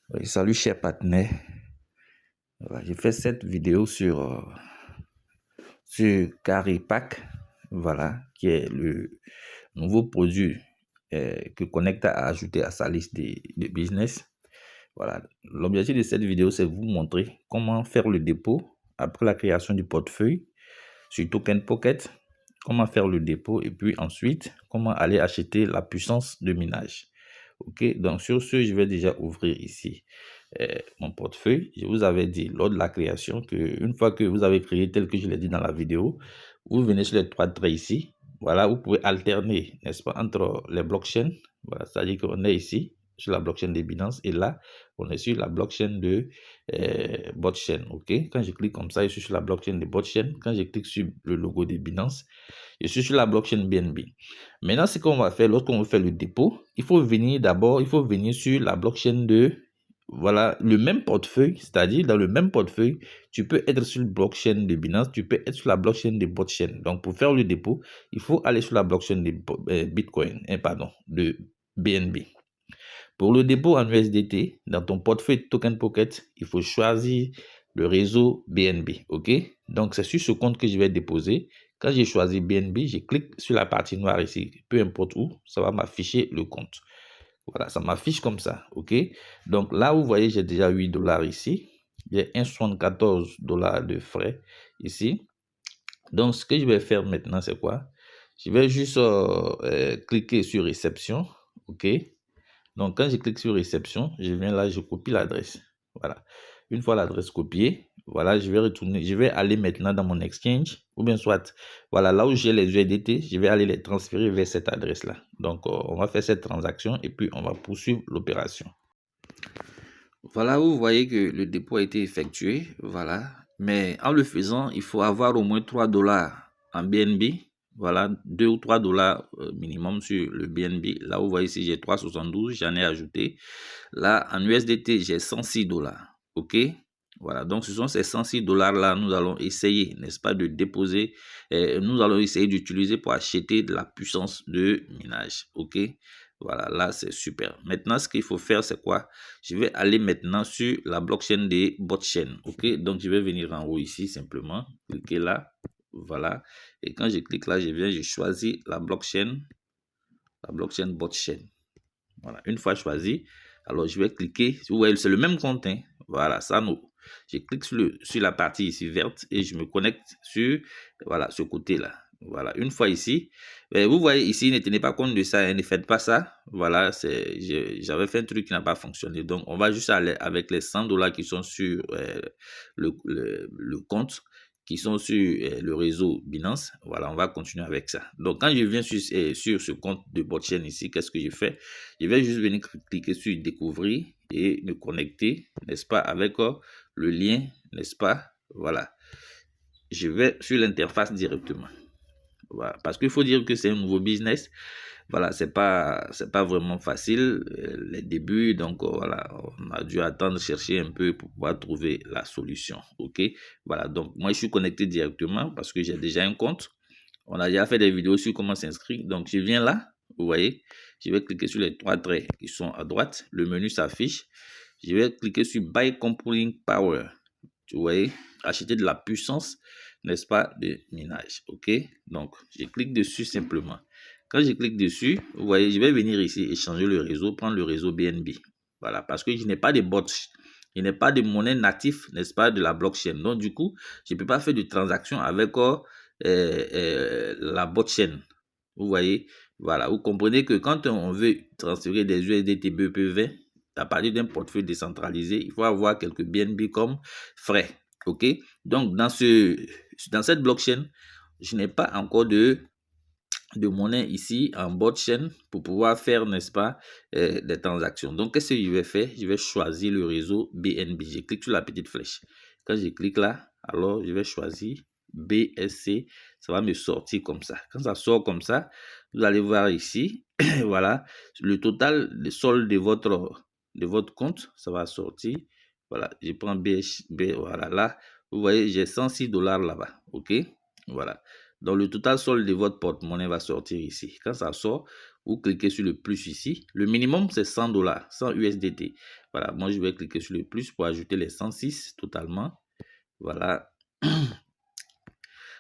Oui, salut chers partenaires. Voilà, j'ai fait cette vidéo sur Caripack, voilà, qui est le nouveau produit que Connect a ajouté à sa liste de business. Voilà, l'objectif de cette vidéo, c'est vous montrer comment faire le dépôt après la création du portefeuille sur Token Pocket, comment faire le dépôt et puis ensuite, comment aller acheter la puissance de minage. Ok, donc sur ce, je vais déjà ouvrir ici mon portefeuille. Je vous avais dit lors de la création que une fois que vous avez créé tel que je l'ai dit dans la vidéo, vous venez sur les trois traits ici. Voilà, vous pouvez alterner, n'est-ce pas, entre les blockchains. Voilà, c'est-à-dire qu'on est ici sur la blockchain de Binance et là, on est sur la blockchain de Botchain. Ok, quand je clique comme ça, je suis sur la blockchain de Botchain. Quand je clique sur le logo de Binance, je suis sur la blockchain BNB. Maintenant, ce qu'on va faire lorsqu'on veut faire le dépôt, il faut venir sur la blockchain de, voilà, le même portefeuille, c'est-à-dire dans le même portefeuille, tu peux être sur la blockchain de Binance, tu peux être sur la blockchain de Botchain. Donc, pour faire le dépôt, il faut aller sur la blockchain de Bitcoin, de BNB. Pour le dépôt en USDT, dans ton portefeuille Token Pocket, il faut choisir le réseau BNB, ok? Donc, c'est sur ce compte que je vais déposer. Quand j'ai choisi BNB, je clique sur la partie noire ici, peu importe où, ça va m'afficher le compte. Voilà, ça m'affiche comme ça, ok? Donc là, vous voyez, j'ai déjà 8 $ ici. J'ai 1,74 $ de frais ici. Donc, ce que je vais faire maintenant, c'est quoi? Je vais juste cliquer sur réception, ok? Donc, quand je clique sur réception, je viens là, je copie l'adresse. Voilà. Une fois l'adresse copiée, voilà, je vais aller maintenant dans mon exchange, ou bien soit, voilà, là où j'ai les USDT, je vais aller les transférer vers cette adresse-là. Donc, on va faire cette transaction et puis on va poursuivre l'opération. Voilà, vous voyez que le dépôt a été effectué, voilà. Mais en le faisant, il faut avoir au moins 3 $ en BNB. Voilà, 2 ou 3 $ minimum sur le BNB. Là, vous voyez ici, j'ai 3,72, j'en ai ajouté. Là, en USDT, j'ai 106 $. OK? Voilà, donc ce sont ces 106 $ là, nous allons essayer, n'est-ce pas, de déposer, nous allons essayer d'utiliser pour acheter de la puissance de minage. OK? Voilà, là, c'est super. Maintenant, ce qu'il faut faire, c'est quoi? Je vais aller maintenant sur la blockchain des Botchain. OK? Donc, je vais venir en haut ici, simplement. Cliquer là. Voilà. Et quand je clique là, je choisis la blockchain Botchain. Voilà. Une fois choisi, alors je vais cliquer. Vous voyez, c'est le même compte. Hein? Voilà, ça nous. Je clique sur la partie ici verte et je me connecte sur, voilà, ce côté-là. Voilà, une fois ici, vous voyez ici, ne tenez pas compte de ça, hein, ne faites pas ça. Voilà, j'avais fait un truc qui n'a pas fonctionné. Donc, on va juste aller avec les 100 $ qui sont sur le compte, qui sont sur le réseau Binance. Voilà, on va continuer avec ça. Donc, quand je viens sur ce compte de Botchain ici, qu'est-ce que je fais? Je vais juste venir cliquer sur découvrir et me connecter, n'est-ce pas, avec le lien, n'est-ce pas? Voilà. Je vais sur l'interface directement. Voilà. Parce qu'il faut dire que c'est un nouveau business. Voilà, c'est pas vraiment facile les débuts, donc voilà, on a dû attendre, chercher un peu pour pouvoir trouver la solution. Ok, voilà, donc moi je suis connecté directement parce que j'ai déjà un compte. On a déjà fait des vidéos sur comment s'inscrire, donc je viens là, vous voyez, je vais cliquer sur les trois traits qui sont à droite, le menu s'affiche. Je vais cliquer sur Buy Computing Power. Vous voyez, acheter de la puissance, n'est-ce pas, de minage. OK? Donc, je clique dessus simplement. Quand je clique dessus, vous voyez, je vais venir ici et changer le réseau, prendre le réseau BNB. Voilà, parce que je n'ai pas de bots. Je n'ai pas de monnaie natif, n'est-ce pas, de la blockchain. Donc, du coup, je ne peux pas faire de transaction avec la blockchain. Vous voyez, voilà, vous comprenez que quand on veut transférer des USDT BEP20 à partir d'un portefeuille décentralisé, il faut avoir quelques BNB comme frais. OK? Donc, dans cette blockchain, je n'ai pas encore de monnaie ici en blockchain pour pouvoir faire, n'est-ce pas, des transactions. Donc, qu'est-ce que je vais faire? Je vais choisir le réseau BNB. Je clique sur la petite flèche. Quand je clique là, alors je vais choisir BSC. Ça va me sortir comme ça. Quand ça sort comme ça, vous allez voir ici, voilà, le total de solde de votre compte, ça va sortir. Voilà, je prends voilà, là, vous voyez, j'ai 106 $ là-bas. OK? Voilà. Donc, le total solde de votre porte-monnaie va sortir ici. Quand ça sort, vous cliquez sur le plus ici. Le minimum, c'est 100 $, 100 USDT. Voilà, moi je vais cliquer sur le plus pour ajouter les 106 totalement. Voilà.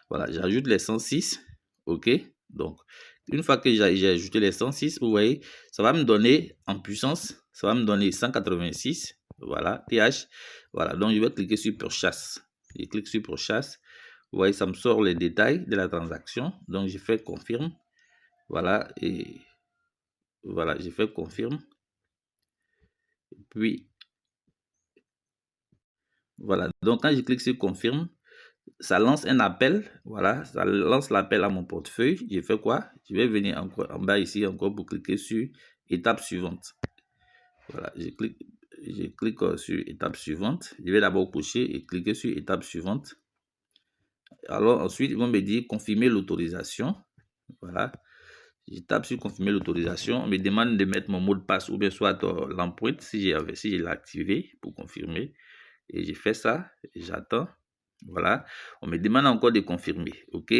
Voilà, j'ajoute les 106. OK. Donc, une fois que j'ai ajouté les 106, vous voyez, ça va me donner en puissance, ça va me donner 186. Voilà, TH. Voilà, donc je vais cliquer sur Purchase. Je clique sur Purchase. Vous voyez, ça me sort les détails de la transaction. Donc, je fais confirme. Voilà, et voilà, je fais confirme. Puis, voilà, donc quand je clique sur confirme, ça lance un appel. Voilà, ça lance l'appel à mon portefeuille. Je fais quoi? Je vais venir encore en bas ici encore pour cliquer sur étape suivante. Voilà, je clique sur étape suivante. Je vais d'abord cocher et cliquer sur étape suivante. Alors ensuite, ils vont me dire confirmer l'autorisation. Voilà. Je tape sur confirmer l'autorisation. On me demande de mettre mon mot de passe ou bien soit l'empreinte si je l'ai activé pour confirmer. Et je fais ça. J'attends. Voilà. On me demande encore de confirmer. OK.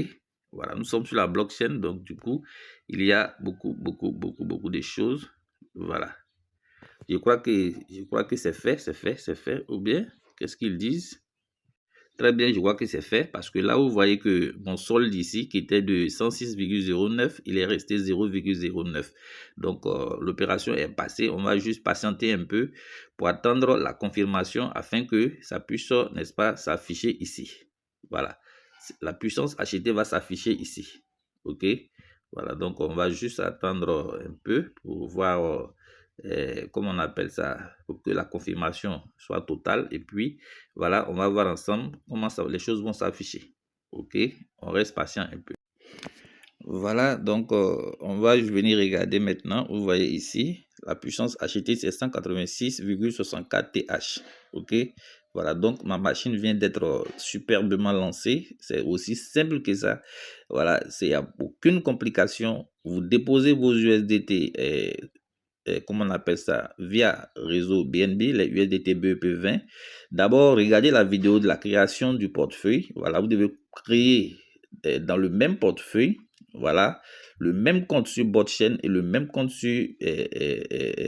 Voilà. Nous sommes sur la blockchain. Donc, du coup, il y a beaucoup de choses. Voilà. Je crois que c'est fait. Ou bien, qu'est-ce qu'ils disent? Très bien, je vois que c'est fait parce que là, vous voyez que mon solde ici, qui était de 106,09, il est resté 0,09. Donc, l'opération est passée. On va juste patienter un peu pour attendre la confirmation afin que ça puisse, n'est-ce pas, s'afficher ici. Voilà. La puissance achetée va s'afficher ici. OK? Voilà. Donc, on va juste attendre un peu pour voir comment on appelle ça, pour que la confirmation soit totale. Et puis, voilà, on va voir ensemble comment les choses vont s'afficher. OK, on reste patient un peu. Voilà, donc on va venir regarder maintenant. Vous voyez ici, la puissance achetée, c'est 186,64 TH. OK, voilà, donc ma machine vient d'être superbement lancée. C'est aussi simple que ça. Voilà, il n'y a aucune complication. Vous déposez vos USDT comment on appelle ça, via réseau BNB, les USDT BEP20. D'abord, regardez la vidéo de la création du portefeuille. Voilà, vous devez créer dans le même portefeuille, voilà, le même compte sur Botchain et le même compte sur,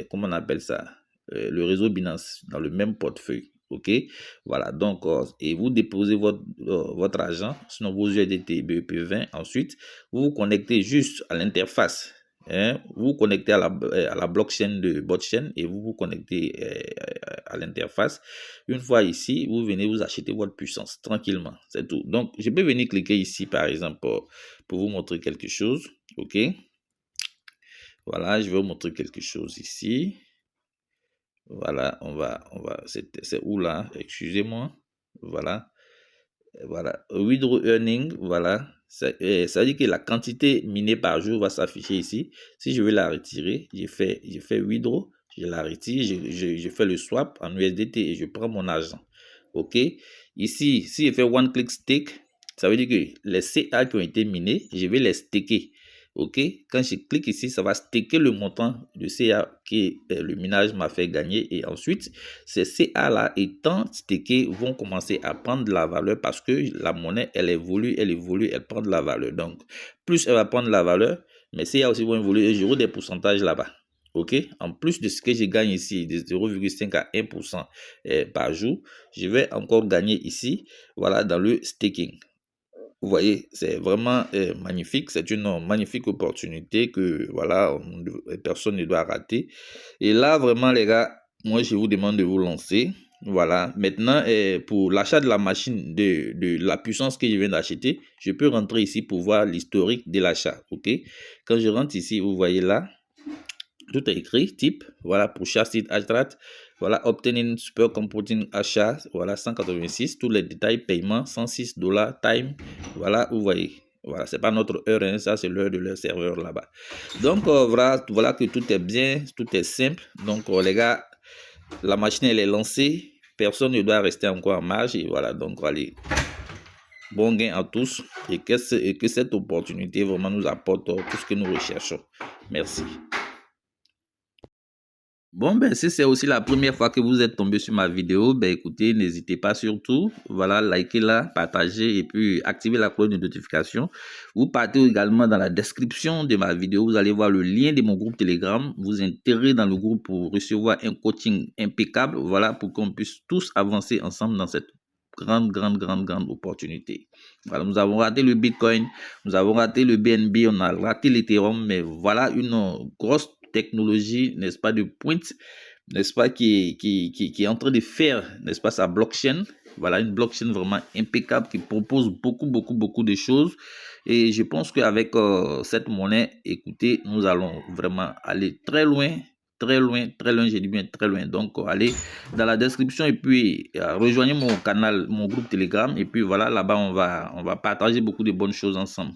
comment on appelle ça, le réseau Binance, dans le même portefeuille. OK, voilà, donc, et vous déposez votre argent, sinon vos USDT BEP20. Ensuite, vous vous connectez juste à l'interface. Vous vous connectez à la blockchain de Botchain et vous vous connectez à l'interface. Une fois ici, vous venez vous acheter votre puissance tranquillement. C'est tout. Donc, je peux venir cliquer ici, par exemple, pour vous montrer quelque chose. OK. Voilà, je vais vous montrer quelque chose ici. Voilà, c'est où là? Excusez-moi. Voilà. Voilà, withdraw earning, voilà, ça veut dire que la quantité minée par jour va s'afficher ici. Si je veux la retirer, je fais withdraw, je la retire, je fais le swap en USDT et je prends mon argent. OK, ici, si je fais one click stake, ça veut dire que les CA qui ont été minés, je vais les staker. OK, quand je clique ici, ça va staker le montant de CA que le minage m'a fait gagner. Et ensuite, ces CA là étant stakés vont commencer à prendre de la valeur parce que la monnaie, elle évolue, elle prend de la valeur. Donc, plus elle va prendre de la valeur, mais CA aussi vont évoluer et j'aurai des pourcentages là-bas. OK, en plus de ce que je gagne ici, de 0,5 à 1% par jour, je vais encore gagner ici, voilà, dans le staking. Vous voyez, c'est vraiment magnifique. C'est une magnifique opportunité que, voilà, personne ne doit rater. Et là, vraiment, les gars, moi, je vous demande de vous lancer. Voilà. Maintenant, pour l'achat de la machine, de la puissance que je viens d'acheter, je peux rentrer ici pour voir l'historique de l'achat. OK? Quand je rentre ici, vous voyez là, tout est écrit, type, voilà, pour chaque site Astrat, voilà, obtenir super computing achat, voilà, 186, tous les détails, paiement, 106 $, time, voilà, vous voyez, voilà, c'est pas notre heure, hein, ça c'est l'heure de leur serveur là-bas. Donc, voilà que tout est bien, tout est simple. Donc, les gars, la machine, elle est lancée, personne ne doit rester encore en marge, et voilà, donc, allez, bon gain à tous, et que cette opportunité vraiment nous apporte tout ce que nous recherchons. Merci. Bon, ben, si c'est aussi la première fois que vous êtes tombé sur ma vidéo, ben, écoutez, n'hésitez pas surtout, voilà, likez-la, partagez et puis activez la cloche de notification. Vous partez également dans la description de ma vidéo, vous allez voir le lien de mon groupe Telegram. Vous insérez dans le groupe pour recevoir un coaching impeccable, voilà, pour qu'on puisse tous avancer ensemble dans cette grande opportunité. Voilà, nous avons raté le Bitcoin, nous avons raté le BNB, on a raté l'Ethereum, mais voilà une grosse technologie, n'est-ce pas, de pointe, n'est-ce pas, qui est en train de faire, n'est-ce pas, sa blockchain. Voilà, une blockchain vraiment impeccable qui propose beaucoup de choses. Et je pense qu'avec cette monnaie, écoutez, nous allons vraiment aller très loin, j'ai dit bien très loin. Donc, allez dans la description et puis rejoignez mon canal, mon groupe Telegram. Et puis voilà, là-bas, on va partager beaucoup de bonnes choses ensemble.